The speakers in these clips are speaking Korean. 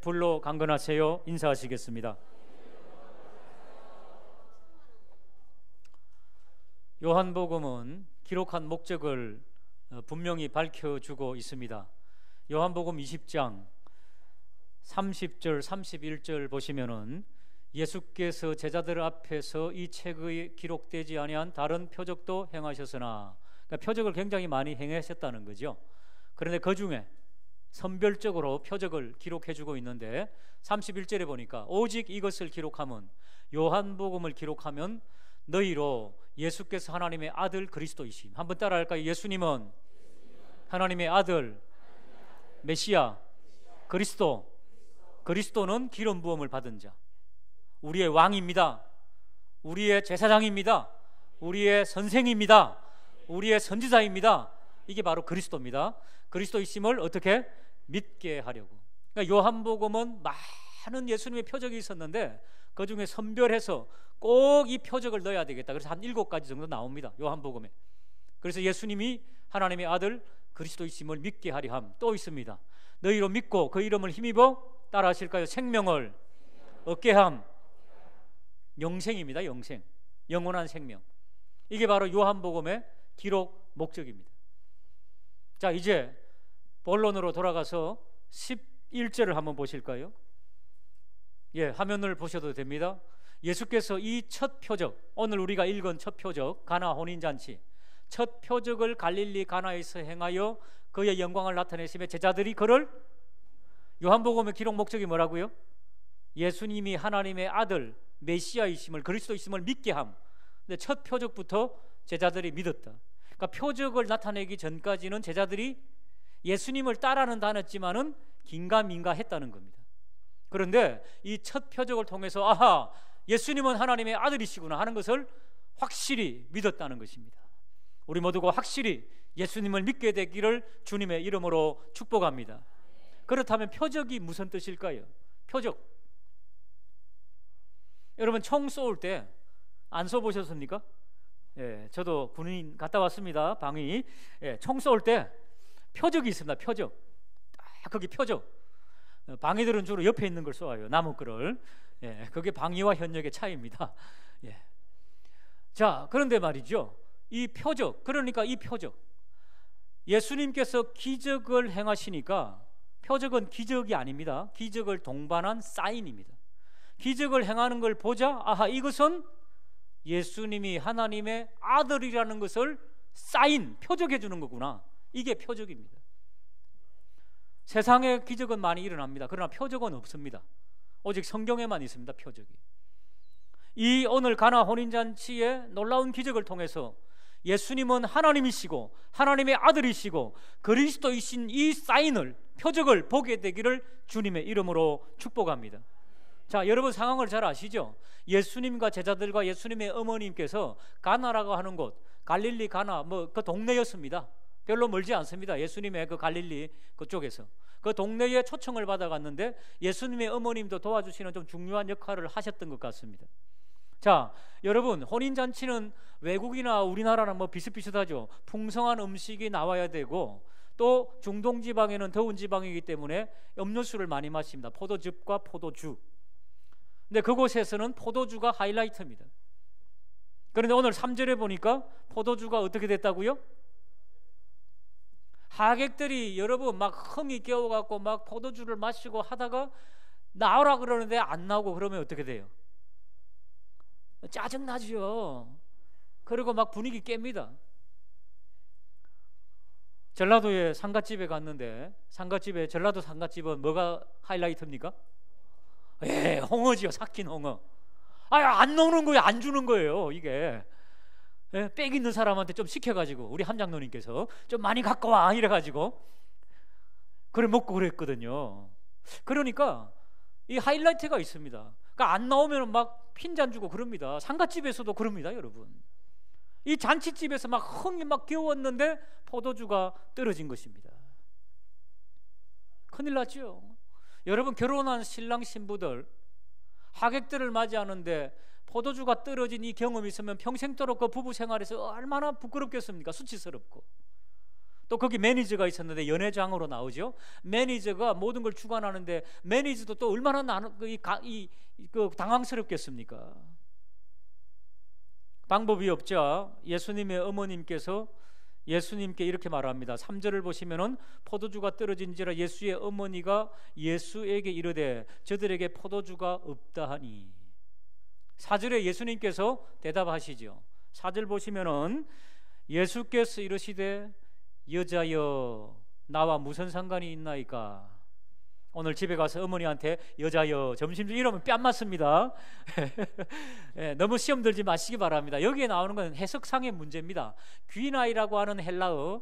불로 강건하세요. 인사하시겠습니다. 요한복음은 기록한 목적을 분명히 밝혀주고 있습니다. 요한복음 20장 30절 31절 보시면은 예수께서 제자들 앞에서 이 책에 기록되지 아니한 다른 표적도 행하셨으나, 그러니까 표적을 굉장히 많이 행하셨다는 거죠. 그런데 그 중에 선별적으로 표적을 기록해주고 있는데 31절에 보니까 오직 이것을 기록하면, 요한복음을 기록하면 너희로 예수께서 하나님의 아들 그리스도이심. 한번 따라할까요? 예수님은 하나님의 아들 메시아 그리스도. 그리스도는 기름 부음을 받은 자, 우리의 왕입니다. 우리의 제사장입니다. 우리의 선생입니다. 우리의 선지자입니다. 이게 바로 그리스도입니다. 그리스도이심을 어떻게 믿게 하려고. 그러니까 요한복음은 많은 예수님의 표적이 있었는데 그 중에 선별해서 꼭 이 표적을 넣어야 되겠다. 그래서 한 7가지 정도 나옵니다, 요한복음에. 그래서 예수님이 하나님의 아들 그리스도이심을 믿게 하려 함. 또 있습니다. 너희로 믿고 그 이름을 힘입어 따라 하실까요? 생명을 얻게 함. 영생입니다. 영생, 영원한 생명. 이게 바로 요한복음의 기록 목적입니다. 자, 이제 본론으로 돌아가서 11절을 한번 보실까요? 예, 화면을 보셔도 됩니다. 예수께서 이 첫 표적, 오늘 우리가 읽은 첫 표적, 가나 혼인잔치, 첫 표적을 갈릴리 가나에서 행하여 그의 영광을 나타내시며 제자들이 그를, 요한복음의 기록 목적이 뭐라고요? 예수님이 하나님의 아들 메시아이심을, 그리스도이심을 믿게 함. 근데 첫 표적부터 제자들이 믿었다. 그러니까 표적을 나타내기 전까지는 제자들이 예수님을 따라는 다녔지만은 긴가민가했다는 겁니다. 그런데 이 첫 표적을 통해서 아하, 예수님은 하나님의 아들이시구나 하는 것을 확실히 믿었다는 것입니다. 우리 모두가 확실히 예수님을 믿게 되기를 주님의 이름으로 축복합니다. 그렇다면 표적이 무슨 뜻일까요? 표적, 여러분 총 쏘을 때 안 쏘보셨습니까? 예, 저도 군인 갔다 왔습니다. 방위. 예, 총 쏠 때 표적이 있습니다. 표적. 딱 거기 표적. 방위들은 주로 옆에 있는 걸 쏘아요. 나무 거를. 예, 그게 방위와 현역의 차이입니다. 예. 자, 그런데 말이죠. 이 표적, 그러니까 이 표적, 예수님께서 기적을 행하시니까 표적은 기적이 아닙니다. 기적을 동반한 사인입니다. 기적을 행하는 걸 보자, 아하, 이것은 예수님이 하나님의 아들이라는 것을 사인, 표적해 주는 거구나. 이게 표적입니다. 세상에 기적은 많이 일어납니다. 그러나 표적은 없습니다. 오직 성경에만 있습니다, 표적이. 이 오늘 가나 혼인잔치의 놀라운 기적을 통해서 예수님은 하나님이시고 하나님의 아들이시고 그리스도이신 이 사인을, 표적을 보게 되기를 주님의 이름으로 축복합니다. 자, 여러분 상황을 잘 아시죠? 예수님과 제자들과 예수님의 어머님께서 가나라고 하는 곳, 갈릴리 가나, 그 동네였습니다. 별로 멀지 않습니다. 예수님의 그 갈릴리 그쪽에서 그 동네에 초청을 받아갔는데 예수님의 어머님도 도와주시는 좀 중요한 역할을 하셨던 것 같습니다. 자, 여러분, 혼인잔치는 외국이나 우리나라랑 비슷비슷하죠. 풍성한 음식이 나와야 되고, 또 중동 지방에는 더운 지방이기 때문에 음료수를 많이 마십니다. 포도즙과 포도주. 근데 그곳에서는 포도주가 하이라이트입니다. 그런데 오늘 3절에 보니까 포도주가 어떻게 됐다고요? 하객들이 여러분 막 흥이 깨어갖고 막 포도주를 마시고 하다가 나오라 그러는데 안 나오고 그러면 어떻게 돼요? 짜증나죠. 그리고 막 분위기 깹니다. 전라도에 상갓집에 갔는데, 상갓집에, 전라도 상갓집은 뭐가 하이라이트입니까? 예, 홍어지요. 삭힌 홍어. 안 나오는 거예요. 안 주는 거예요, 이게. 예, 빽 있는 사람한테 좀 시켜가지고, 우리 함장노님께서 좀 많이 갖고 와 이래가지고 그래 먹고 그랬거든요. 그러니까 이 하이라이트가 있습니다. 그러니까 안 나오면 막 핀잔 주고 그럽니다. 상갓집에서도 그럽니다, 여러분. 이 잔치집에서 막 흥이 막 겨웠는데 포도주가 떨어진 것입니다. 큰일 났죠. 여러분, 결혼한 신랑 신부들 하객들을 맞이하는데 포도주가 떨어진 이 경험이 있으면 평생도록 그 부부 생활에서 얼마나 부끄럽겠습니까? 수치스럽고. 또 거기 매니저가 있었는데 연회장으로 나오죠. 매니저가 모든 걸 주관하는데 매니저도 또 얼마나 당황스럽겠습니까? 방법이 없죠. 예수님의 어머님께서 예수님께 이렇게 말합니다. 3절을 보시면은 포도주가 떨어진지라 예수의 어머니가 예수에게 이르되 저들에게 포도주가 없다 하니. 4절에 예수님께서 대답하시죠. 4절 보시면은 예수께서 이르시되 여자여 나와 무슨 상관이 있나이까. 오늘 집에 가서 어머니한테 여자여 점심좀 이러면 뺨 맞습니다. 예, 너무 시험 들지 마시기 바랍니다. 여기에 나오는 건 해석상의 문제입니다. 귀나이라고 하는 헬라어,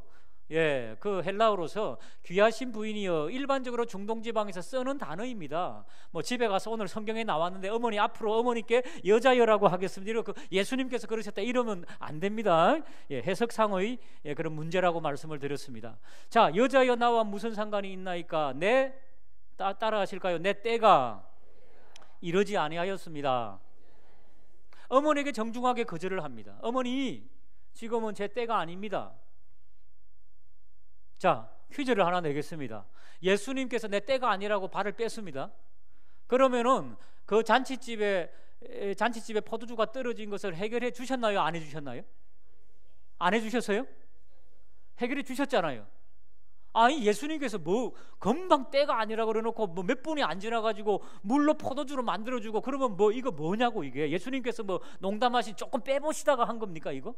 그 헬라어로서 귀하신 부인이여 일반적으로 중동지방에서 쓰는 단어입니다. 뭐 집에 가서 오늘 성경에 나왔는데 어머니 앞으로 어머니께 여자여라고 하겠습니다. 이렇게 예수님께서 그러셨다 이러면 안 됩니다. 해석상의 그런 문제라고 말씀을 드렸습니다. 자, 여자여 나와 무슨 상관이 있나이까. 따라하실까요? 내 때가 이러지 아니하였습니다. 어머니에게 정중하게 거절을 합니다. 어머니, 지금은 제 때가 아닙니다. 자, 퀴즈를 하나 내겠습니다. 예수님께서 내 때가 아니라고 발을 뺐습니다. 그러면은 그 잔치집에 포도주가 떨어진 것을 해결해 주셨나요? 안 해주셨나요? 안 해주셨어요? 해결해 주셨잖아요. 아니, 예수님께서 뭐 금방 때가 아니라 그래놓고 뭐 몇 분이 안 지나가지고 물로 포도주로 만들어주고 그러면 뭐 이거 뭐냐고. 이게 예수님께서 뭐 농담하시 조금 빼보시다가 한 겁니까 이거?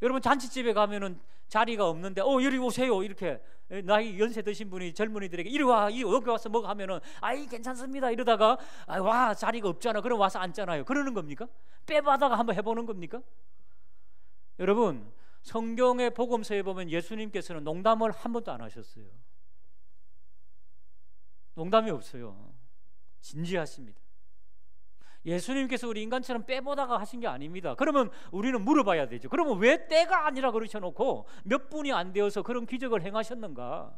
여러분 잔치집에 가면은 자리가 없는데 이리 오세요 이렇게 나이 연세 드신 분이 젊은이들에게 이리 와 여기 와서 뭐 하면은 아이 괜찮습니다 이러다가 와 자리가 없잖아 그럼 와서 앉잖아요. 그러는 겁니까? 빼받아가 한번 해보는 겁니까? 여러분 성경의 복음서에 보면 예수님께서는 농담을 한 번도 안 하셨어요. 농담이 없어요. 진지하십니다. 예수님께서 우리 인간처럼 빼보다가 하신 게 아닙니다. 그러면 우리는 물어봐야 되죠. 그러면 왜 때가 아니라 그러셔놓고 몇 분이 안 되어서 그런 기적을 행하셨는가?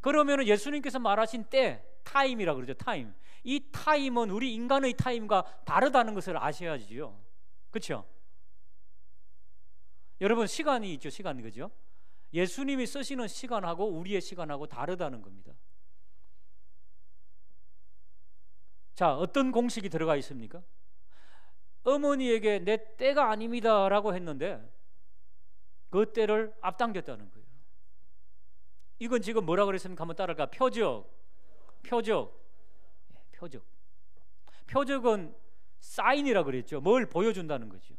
그러면 예수님께서 말하신 때, 타임이라 그러죠. 타임. 이 타임은 우리 인간의 타임과 다르다는 것을 아셔야지요. 그렇죠? 여러분 시간이 있죠. 시간, 그죠? 예수님이 쓰시는 시간하고 우리의 시간하고 다르다는 겁니다. 자, 어떤 공식이 들어가 있습니까? 어머니에게 내 때가 아닙니다 라고 했는데 그 때를 앞당겼다는 거예요. 이건 지금 뭐라 그랬습니까? 한번 따라할까? 표적은 사인이라 그랬죠. 뭘 보여준다는 거죠.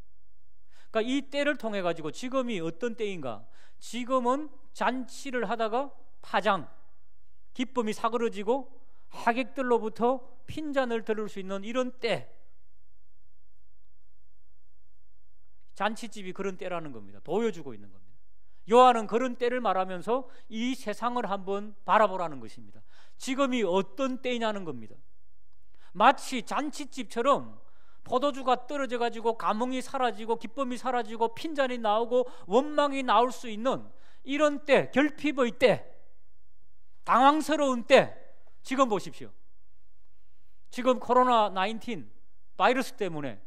그러니까 이 때를 통해 가지고 지금이 어떤 때인가? 지금은 잔치를 하다가 파장, 기쁨이 사그러지고 하객들로부터 핀잔을 들을 수 있는 이런 때, 잔치집이 그런 때라는 겁니다. 보여주고 있는 겁니다. 요한은 그런 때를 말하면서 이 세상을 한번 바라보라는 것입니다. 지금이 어떤 때냐는 겁니다. 마치 잔치집처럼 포도주가 떨어져 가지고 감흥이 사라지고 기쁨이 사라지고 핀잔이 나오고 원망이 나올 수 있는 이런 때, 결핍의 때, 당황스러운 때, 지금 보십시오. 지금 코로나19 바이러스 때문에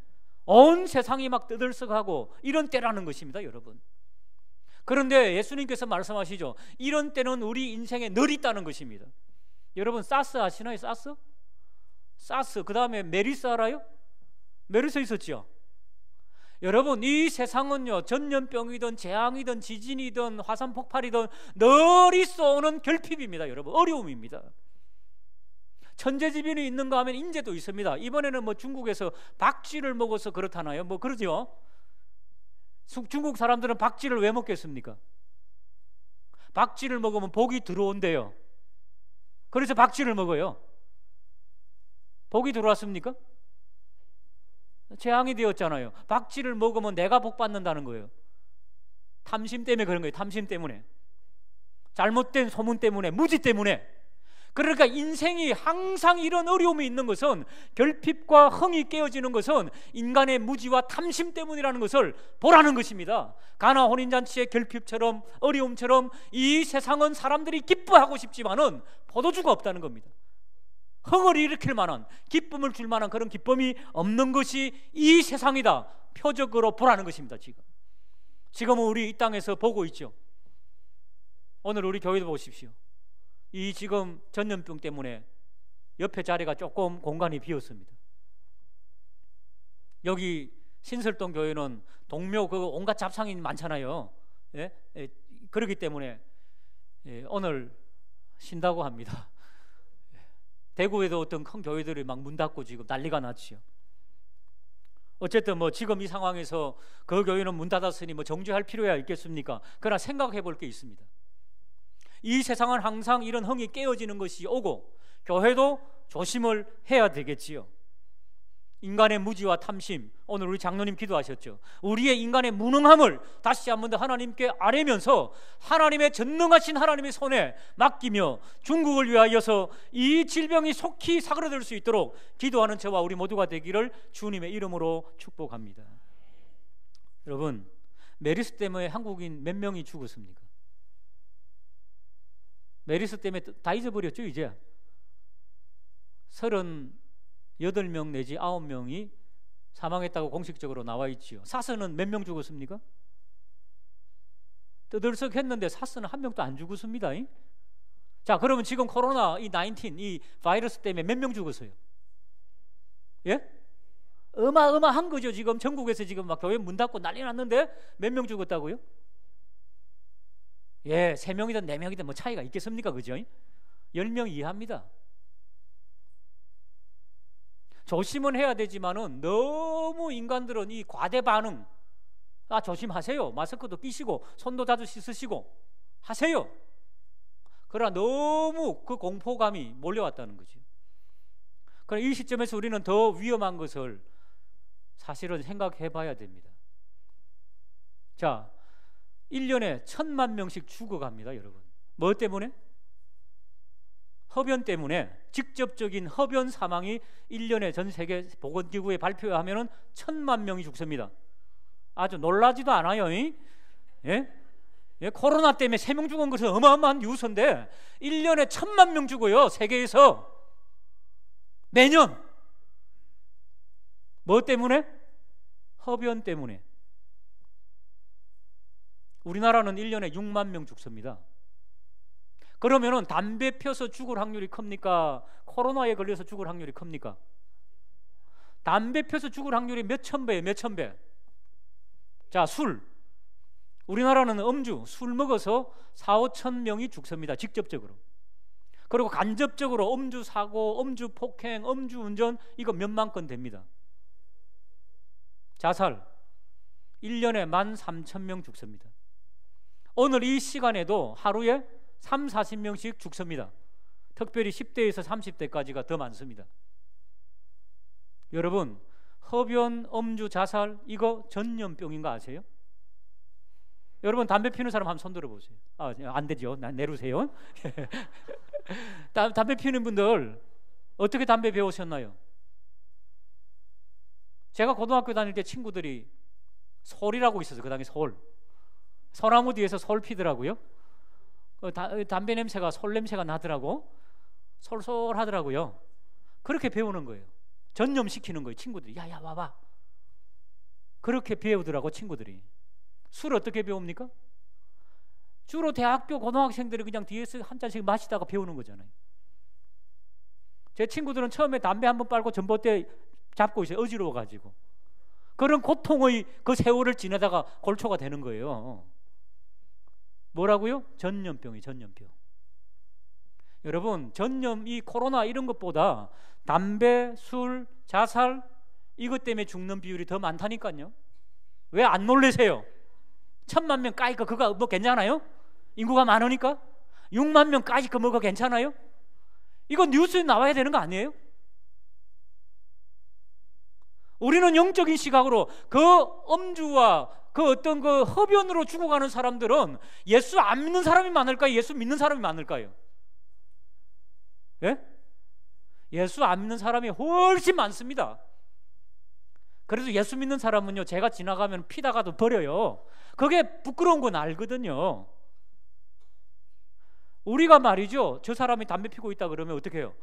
온 세상이 막 떠들썩하고 이런 때라는 것입니다, 여러분. 그런데 예수님께서 말씀하시죠. 이런 때는 우리 인생에 늘 있다는 것입니다. 여러분 사스 아시나요? 사스 그 다음에 메리스 알아요? 메르스 있었죠. 여러분 이 세상은요 전염병이든 재앙이든 지진이든 화산 폭발이든 늘 있어오는 결핍입니다. 여러분 어려움입니다. 천재지변이 있는가 하면 인재도 있습니다. 이번에는 뭐 중국에서 박쥐를 먹어서 그렇다나요? 뭐 그러죠. 중국 사람들은 박쥐를 왜 먹겠습니까? 박쥐를 먹으면 복이 들어온대요. 그래서 박쥐를 먹어요. 복이 들어왔습니까? 재앙이 되었잖아요. 박쥐를 먹으면 내가 복 받는다는 거예요. 탐심 때문에 그런 거예요. 탐심 때문에, 잘못된 소문 때문에, 무지 때문에. 그러니까 인생이 항상 이런 어려움이 있는 것은, 결핍과 흥이 깨어지는 것은 인간의 무지와 탐심 때문이라는 것을 보라는 것입니다. 가나 혼인잔치의 결핍처럼 어려움처럼 이 세상은 사람들이 기뻐하고 싶지만은 포도주가 없다는 겁니다. 흥을 일으킬 만한, 기쁨을 줄 만한 그런 기쁨이 없는 것이 이 세상이다. 표적으로 보라는 것입니다. 지금은 우리 이 땅에서 보고 있죠. 오늘 우리 교회도 보십시오. 이 지금 전염병 때문에 옆에 자리가 조금 공간이 비었습니다. 여기 신설동 교회는 동묘 그 온갖 잡상인이 많잖아요. 예? 그렇기 때문에 오늘 쉰다고 합니다. 대구에도 어떤 큰 교회들이 막 문 닫고 지금 난리가 났지요. 어쨌든 뭐 지금 이 상황에서 그 교회는 문 닫았으니 뭐 정죄할 필요야 있겠습니까? 그러나 생각해 볼 게 있습니다. 이 세상은 항상 이런 흥이 깨어지는 것이 오고 교회도 조심을 해야 되겠지요. 인간의 무지와 탐심, 오늘 우리 장로님 기도하셨죠. 우리의 인간의 무능함을 다시 한 번 더 하나님께 아뢰면서 하나님의 전능하신 하나님의 손에 맡기며 중국을 위하여서 이 질병이 속히 사그라들 수 있도록 기도하는 저와 우리 모두가 되기를 주님의 이름으로 축복합니다. 여러분, 메르스 때문에 한국인 몇 명이 죽었습니까? 메르스 때문에 다 잊어버렸죠. 이제 38명 내지 9명이 사망했다고 공식적으로 나와 있지요. 사스는 몇 명 죽었습니까? 떠들썩했는데 사스는 한 명도 안 죽었습니다. 자, 그러면 지금 코로나 이 19 이 바이러스 때문에 몇 명 죽었어요? 예? 어마어마한 거죠. 지금 전국에서 지금 막 교회 문 닫고 난리 났는데 몇 명 죽었다고요? 예, 3명이든 4명이든 뭐 차이가 있겠습니까? 그죠? 10명 이하입니다. 조심은 해야 되지만은 너무 인간들은 이 과대 반응, 조심하세요. 마스크도 끼시고 손도 자주 씻으시고 하세요. 그러나 너무 그 공포감이 몰려왔다는 거죠. 그러나 이 시점에서 우리는 더 위험한 것을 사실은 생각해 봐야 됩니다. 자, 1년에 1000만 명씩 죽어갑니다, 여러분. 뭐 때문에? 흡연 때문에. 직접적인 흡연 사망이 1년에 전 세계 보건기구에 발표하면은 1000만 명이 죽습니다. 아주 놀라지도 않아요. 예? 예, 코로나 때문에 3명 죽은 것은 어마어마한 뉴스인데 1년에 1000만 명 죽어요, 세계에서. 매년. 뭐 때문에? 흡연 때문에. 우리나라는 1년에 6만 명 죽습니다. 그러면은 담배 펴서 죽을 확률이 큽니까? 코로나에 걸려서 죽을 확률이 큽니까? 담배 펴서 죽을 확률이 몇천 배예요, 몇천 배. 자, 술. 우리나라는 음주, 술 먹어서 4,5천 명이 죽습니다, 직접적으로. 그리고 간접적으로 음주 사고, 음주 폭행, 음주 운전, 이거 몇만 건 됩니다. 자살. 1년에 13,000명 죽습니다. 오늘 이 시간에도 하루에 30-40명씩 죽습니다. 특별히 10대에서 30대까지가 더 많습니다. 여러분, 흡연, 음주, 자살, 이거 전염병인 거 아세요? 여러분, 담배 피우는 사람 한번 손 들어보세요. 안 되죠. 내려오세요. 담배 피우는 분들 어떻게 담배 배우셨나요? 제가 고등학교 다닐 때 친구들이 솔이라고 있었어요. 그 당시 솔. 소나무 뒤에서 솔 피더라고요. 담배 냄새가 솔 냄새가 나더라고. 솔솔하더라고요. 그렇게 배우는 거예요. 전염시키는 거예요. 친구들이 야야 와봐. 그렇게 배우더라고, 친구들이. 술 어떻게 배웁니까? 주로 대학교 고등학생들이 그냥 뒤에서 한 잔씩 마시다가 배우는 거잖아요. 제 친구들은 처음에 담배 한번 빨고 전봇대 잡고 있어요. 어지러워가지고. 그런 고통의 그 세월을 지나다가 골초가 되는 거예요. 뭐라고요? 전염병이 전염병. 여러분, 전염, 이 코로나 이런 것보다 담배, 술, 자살 이것 때문에 죽는 비율이 더 많다니까요. 왜 안 놀라세요? 1000만 명 까이까 그거 뭐 괜찮아요? 인구가 많으니까? 6만 명 까이까 뭐가 괜찮아요? 이거 뉴스에 나와야 되는 거 아니에요? 우리는 영적인 시각으로 그 음주와 그 어떤 그 흡연으로 죽어가는 사람들은 예수 안 믿는 사람이 많을까요? 예수 믿는 사람이 많을까요? 예? 예수 안 믿는 사람이 훨씬 많습니다. 그래서 예수 믿는 사람은요, 제가 지나가면 피다가도 버려요. 그게 부끄러운 건 알거든요. 우리가 말이죠, 저 사람이 담배 피고 있다 그러면 어떻게 해요?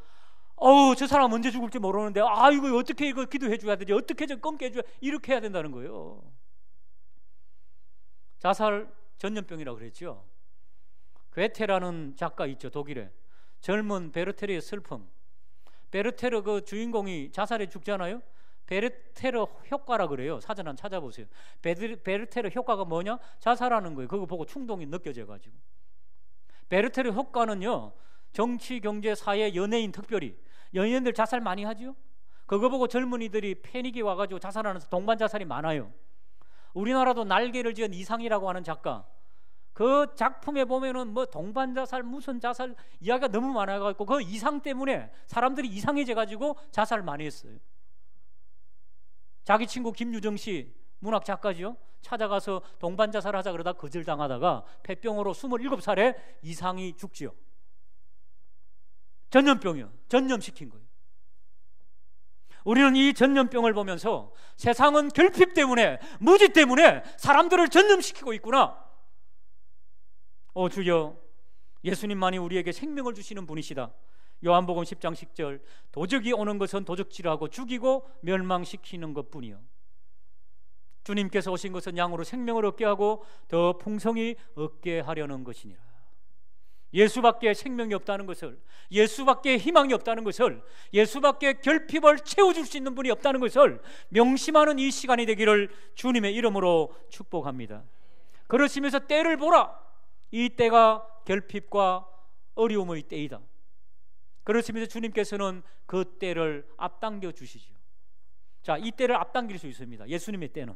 저 사람 언제 죽을지 모르는데 이거 어떻게 이거 기도해 줘야 되지? 어떻게 좀 끊게 해줘야, 이렇게 해야 된다는 거예요. 자살 전염병이라고 그랬죠. 괴테라는 작가 있죠, 독일에. 젊은 베르테르의 슬픔. 베르테르 그 주인공이 자살해 죽잖아요. 베르테르 효과라 그래요. 사전 한번 찾아보세요. 베르테르 효과가 뭐냐? 자살하는 거예요. 그거 보고 충동이 느껴져가지고. 베르테르 효과는요, 정치, 경제, 사회, 연예인 특별히 연예인들 자살 많이 하죠. 그거 보고 젊은이들이 패닉이 와가지고 자살하는 동반 자살이 많아요. 우리나라도 날개를 지은 이상이라고 하는 작가, 그 작품에 보면은 뭐 동반 자살, 무슨 자살 이야기가 너무 많아가지고 그 이상 때문에 사람들이 이상해져가지고 자살 많이 했어요. 자기 친구 김유정 씨, 문학 작가죠. 찾아가서 동반 자살하자 그러다 거절당하다가 폐병으로 27살에 이상이 죽지요. 전염병이요. 전염시킨 거예요. 우리는 이 전염병을 보면서 세상은 결핍 때문에, 무지 때문에 사람들을 전염시키고 있구나. 주여, 예수님만이 우리에게 생명을 주시는 분이시다. 요한복음 10장 10절, 도적이 오는 것은 도적질하고 죽이고 멸망시키는 것뿐이요, 주님께서 오신 것은 양으로 생명을 얻게 하고 더 풍성히 얻게 하려는 것이니라. 예수밖에 생명이 없다는 것을, 예수밖에 희망이 없다는 것을, 예수밖에 결핍을 채워줄 수 있는 분이 없다는 것을 명심하는 이 시간이 되기를 주님의 이름으로 축복합니다. 그러시면서 때를 보라. 이 때가 결핍과 어려움의 때이다. 그러시면서 주님께서는 그 때를 앞당겨 주시죠. 자, 이 때를 앞당길 수 있습니다. 예수님의 때는.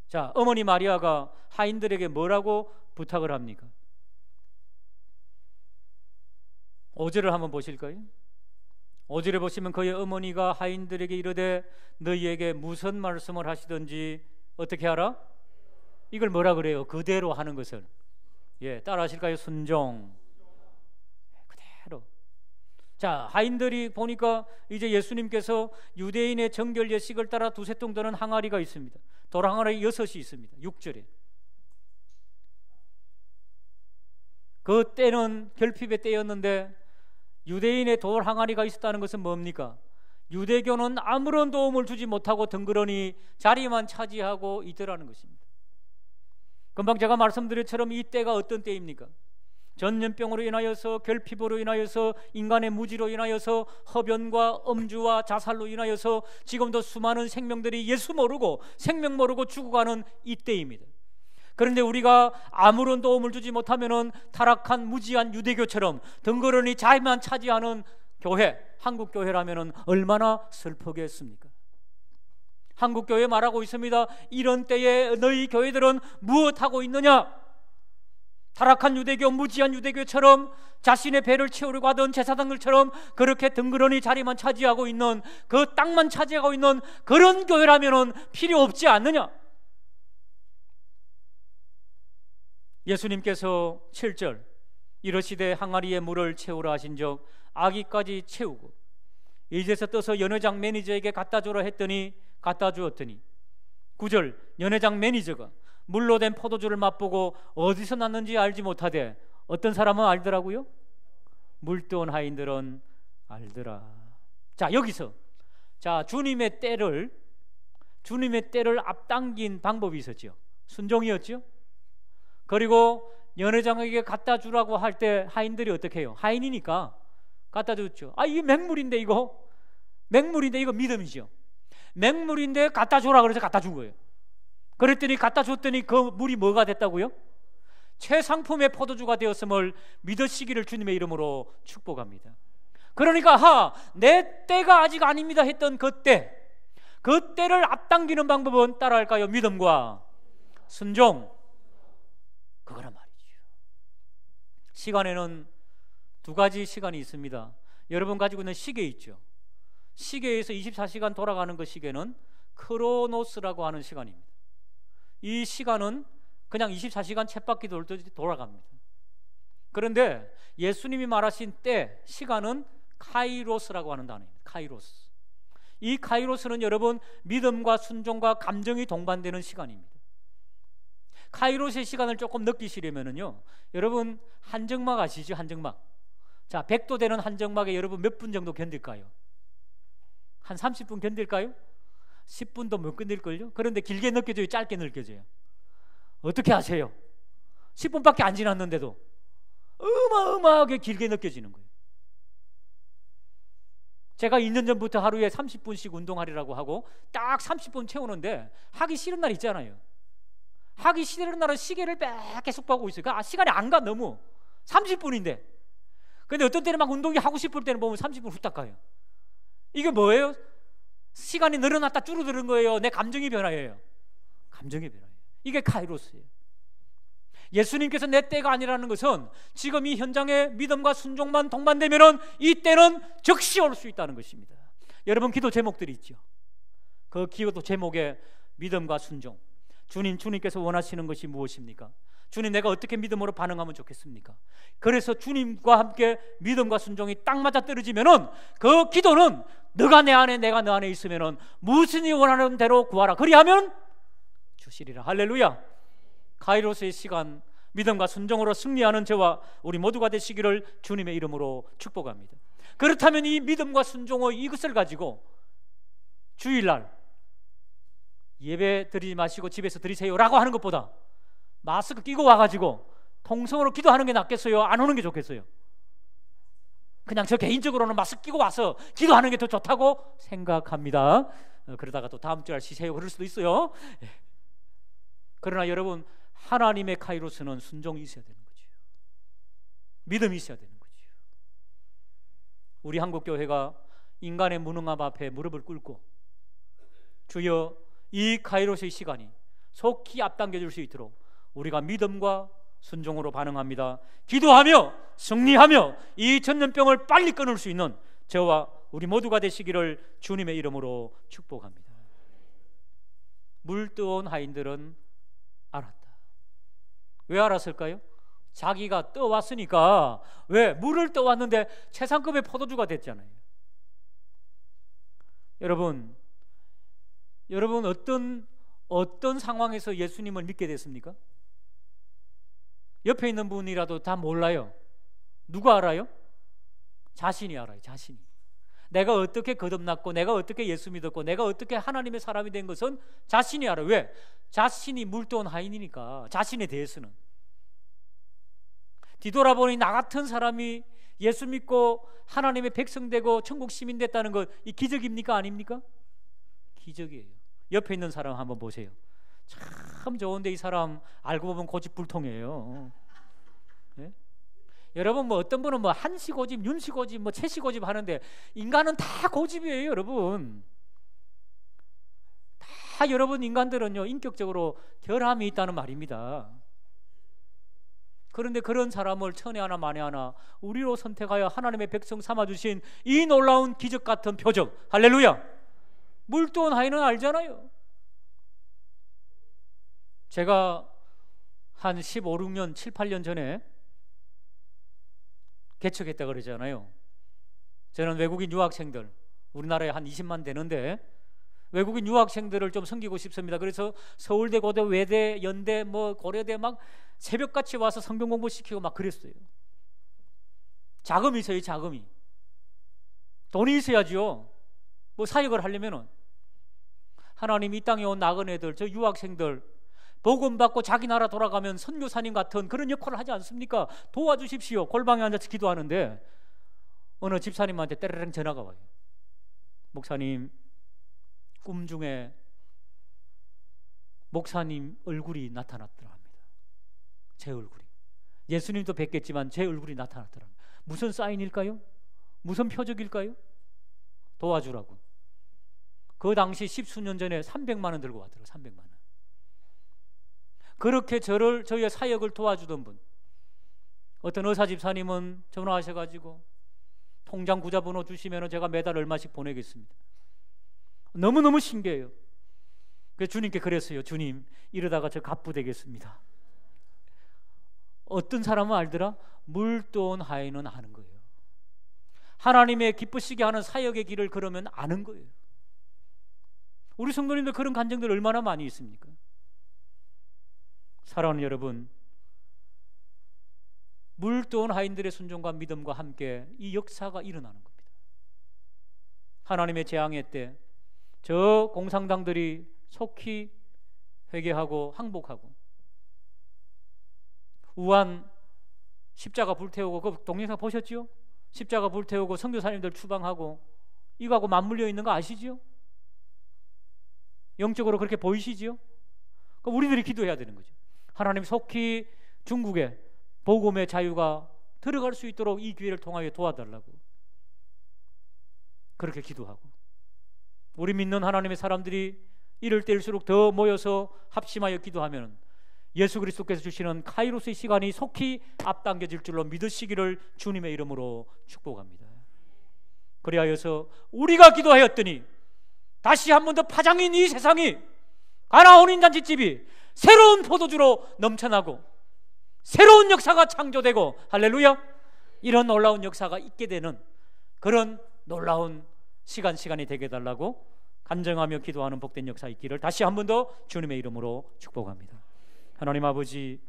자, 어머니 마리아가 하인들에게 뭐라고 부탁을 합니까? 5절을 한번 보실까요? 5절에 보시면 그의 어머니가 하인들에게 이르되 너희에게 무슨 말씀을 하시든지 어떻게 하라? 이걸 뭐라 그래요? 그대로 하는 것을. 따라 하실까요? 순종. 그대로. 자, 하인들이 보니까 이제 예수님께서 유대인의 정결 예식을 따라 두세 통 드는 항아리가 있습니다. 돌 항아리 6이 있습니다. 6절에. 그 때는 결핍의 때였는데 유대인의 돌 항아리가 있었다는 것은 뭡니까? 유대교는 아무런 도움을 주지 못하고 덩그러니 자리만 차지하고 있더라는 것입니다. 금방 제가 말씀드렸처럼 이 때가 어떤 때입니까? 전염병으로 인하여서, 결핍으로 인하여서, 인간의 무지로 인하여서, 흡연과 음주와 자살로 인하여서 지금도 수많은 생명들이 예수 모르고 생명 모르고 죽어가는 이 때입니다. 그런데 우리가 아무런 도움을 주지 못하면은 타락한 무지한 유대교처럼 덩그러니 자리만 차지하는 교회, 한국 교회라면은 얼마나 슬프겠습니까? 한국 교회 말하고 있습니다. 이런 때에 너희 교회들은 무엇하고 있느냐? 타락한 유대교, 무지한 유대교처럼 자신의 배를 채우려고 하던 제사장들처럼 그렇게 덩그러니 자리만 차지하고 있는, 그 땅만 차지하고 있는 그런 교회라면은 필요 없지 않느냐? 예수님께서 7절 이르시되 항아리에 물을 채우라 하신즉 아기까지 채우고 이제서 떠서 연회장 매니저에게 갖다 주라 했더니 갖다 주었더니 9절 연회장 매니저가 물로 된 포도주를 맛보고 어디서 났는지 알지 못하되 어떤 사람은 알더라고요? 물떠온 하인들은 알더라. 자, 여기서 주님의 때를 앞당긴 방법이 있었죠. 순종이었죠. 그리고 연회장에게 갖다 주라고 할 때 하인들이 어떻게 해요? 하인이니까 갖다 줬죠. 이게 맹물인데 이거 믿음이죠. 맹물인데 갖다 줘라 그래서 갖다 준 거예요. 그랬더니 갖다 줬더니 그 물이 뭐가 됐다고요? 최상품의 포도주가 되었음을 믿으시기를 주님의 이름으로 축복합니다. 그러니까 내 때가 아직 아닙니다 했던 그 때를 앞당기는 방법은 따라할까요? 믿음과 순종. 그거란 말이죠. 시간에는 두 가지 시간이 있습니다. 여러분 가지고 있는 시계 있죠. 시계에서 24시간 돌아가는 그 시계는 크로노스라고 하는 시간입니다. 이 시간은 그냥 24시간 쳇바퀴 돌듯이 돌아갑니다. 그런데 예수님이 말하신 때, 시간은 카이로스라고 하는 단어입니다. 카이로스. 이 카이로스는 여러분 믿음과 순종과 감정이 동반되는 시간입니다. 카이로스의 시간을 조금 느끼시려면요, 여러분 한정막 아시죠? 한정막. 자, 100도 되는 한정막에 여러분 몇 분 정도 견딜까요? 한 30분 견딜까요? 10분도 못 견딜걸요? 그런데 길게 느껴져요? 짧게 느껴져요? 어떻게 아세요? 10분밖에 안 지났는데도 어마어마하게 길게 느껴지는 거예요. 제가 2년 전부터 하루에 30분씩 운동하리라고 하고 딱 30분 채우는데 하기 싫은 날 있잖아요. 하기 싫은 날은 시계를 계속 보고 있어요. 그러니까 시간이 안 가. 너무 30분인데. 근데 어떤 때는 막 운동이 하고 싶을 때는 보면 30분 후딱 가요. 이게 뭐예요? 시간이 늘어났다 줄어드는 거예요. 내 감정이 변화예요. 감정의 변화예요. 이게 카이로스예요. 예수님께서 내 때가 아니라는 것은 지금 이 현장에 믿음과 순종만 동반되면은 이 때는 즉시 올 수 있다는 것입니다. 여러분, 기도 제목들이 있죠. 그 기도 제목에 믿음과 순종. 주님께서 원하시는 것이 무엇입니까? 주님, 내가 어떻게 믿음으로 반응하면 좋겠습니까? 그래서 주님과 함께 믿음과 순종이 딱 맞아 떨어지면은 그 기도는 너가 내 안에 내가 너 안에 있으면은 무슨이 원하는 대로 구하라. 그리하면 주시리라. 할렐루야. 카이로스의 시간, 믿음과 순종으로 승리하는 저와 우리 모두가 되시기를 주님의 이름으로 축복합니다. 그렇다면 이 믿음과 순종의 이것을 가지고 주일날 예배 드리지 마시고 집에서 드리세요 라고 하는 것보다 마스크 끼고 와가지고 통성으로 기도하는 게 낫겠어요? 안 오는 게 좋겠어요? 그냥 저 개인적으로는 마스크 끼고 와서 기도하는 게 더 좋다고 생각합니다. 그러다가 또 다음 주에 쉬세요 그럴 수도 있어요. 그러나 여러분, 하나님의 카이로스는 순종이 있어야 되는 거죠. 믿음이 있어야 되는 거죠. 우리 한국교회가 인간의 무능함 앞에 무릎을 꿇고 주여 이 카이로스의 시간이 속히 앞당겨 줄 수 있도록 우리가 믿음과 순종으로 반응합니다. 기도하며 승리하며 이 전염병을 빨리 끊을 수 있는 저와 우리 모두가 되시기를 주님의 이름으로 축복합니다. 물 떠온 하인들은 알았다. 왜 알았을까요? 자기가 떠왔으니까. 왜? 물을 떠왔는데 최상급의 포도주가 됐잖아요. 여러분 어떤 상황에서 예수님을 믿게 됐습니까? 옆에 있는 분이라도 다 몰라요. 누가 알아요? 자신이 알아요. 자신이. 내가 어떻게 거듭났고 내가 어떻게 예수 믿었고 내가 어떻게 하나님의 사람이 된 것은 자신이 알아요. 왜? 자신이 물떠온 하인이니까. 자신에 대해서는. 뒤돌아보니 나 같은 사람이 예수 믿고 하나님의 백성 되고 천국 시민 됐다는 것, 이 기적입니까? 아닙니까? 기적이에요. 옆에 있는 사람 한번 보세요. 참 좋은데 이 사람 알고 보면 고집불통이에요. 네? 여러분, 뭐 어떤 분은 뭐 한시 고집, 윤시 고집, 뭐 채시 고집 하는데 인간은 다 고집이에요. 여러분, 다 여러분 인간들은요 인격적으로 결함이 있다는 말입니다. 그런데 그런 사람을 천에 하나 만에 하나 우리로 선택하여 하나님의 백성 삼아주신 이 놀라운 기적 같은 표적, 할렐루야. 물떠온 하인은 알잖아요. 제가 한 15, 16년, 7, 8년 전에 개척했다 그러잖아요. 저는 외국인 유학생들, 우리나라에 한 20만 되는데 외국인 유학생들을 좀 섬기고 싶습니다. 그래서 서울대, 고대, 외대, 연대, 뭐 고려대 막 새벽같이 와서 성경 공부시키고 막 그랬어요. 자금이 있어요. 자금이. 돈이 있어야죠. 뭐 사역을 하려면은. 하나님 이 땅에 온 나그네들, 저 유학생들 복음 받고 자기 나라 돌아가면 선교사님 같은 그런 역할을 하지 않습니까? 도와주십시오. 골방에 앉아서 기도하는데 어느 집사님한테 때르릉 전화가 와요. 목사님, 꿈 중에 목사님 얼굴이 나타났더라 합니다. 제 얼굴이. 예수님도 뵙겠지만 제 얼굴이 나타났더라. 무슨 사인일까요? 무슨 표적일까요? 도와주라고. 그 당시 10수년 전에 300만 원 들고 왔더라고요. 300만 원. 그렇게 저희의 사역을 도와주던 분, 어떤 의사 집사님은 전화하셔가지고 통장 구자번호 주시면 제가 매달 얼마씩 보내겠습니다. 너무너무 신기해요. 그래서 주님께 그랬어요. 주님, 이러다가 저 갑부 되겠습니다. 어떤 사람은 알더라? 물떠온 하인은 아는 거예요. 하나님의 기쁘시게 하는 사역의 길을 걸으면 아는 거예요. 우리 성도님들 그런 간증들 얼마나 많이 있습니까? 사랑하는 여러분, 물떠온 하인들의 순종과 믿음과 함께 이 역사가 일어나는 겁니다. 하나님의 재앙의 때 저 공산당들이 속히 회개하고 항복하고 우한 십자가 불태우고, 그 동영상 보셨죠? 십자가 불태우고 선교사님들 추방하고 이거하고 맞물려 있는 거 아시죠? 영적으로 그렇게 보이시죠? 그럼 우리들이 기도해야 되는 거죠. 하나님, 속히 중국에 복음의 자유가 들어갈 수 있도록 이 기회를 통하여 도와달라고 그렇게 기도하고, 우리 믿는 하나님의 사람들이 이럴 때일수록 더 모여서 합심하여 기도하면 예수 그리스도께서 주시는 카이로스의 시간이 속히 앞당겨질 줄로 믿으시기를 주님의 이름으로 축복합니다. 그리하여서 우리가 기도하였더니 다시 한 번 더 파장인 이 세상이, 가나 혼인잔치집이 새로운 포도주로 넘쳐나고 새로운 역사가 창조되고, 할렐루야, 이런 놀라운 역사가 있게 되는 그런 놀라운 시간이 되게 해달라고 간증하며 기도하는 복된 역사 있기를 다시 한 번 더 주님의 이름으로 축복합니다. 하나님 아버지,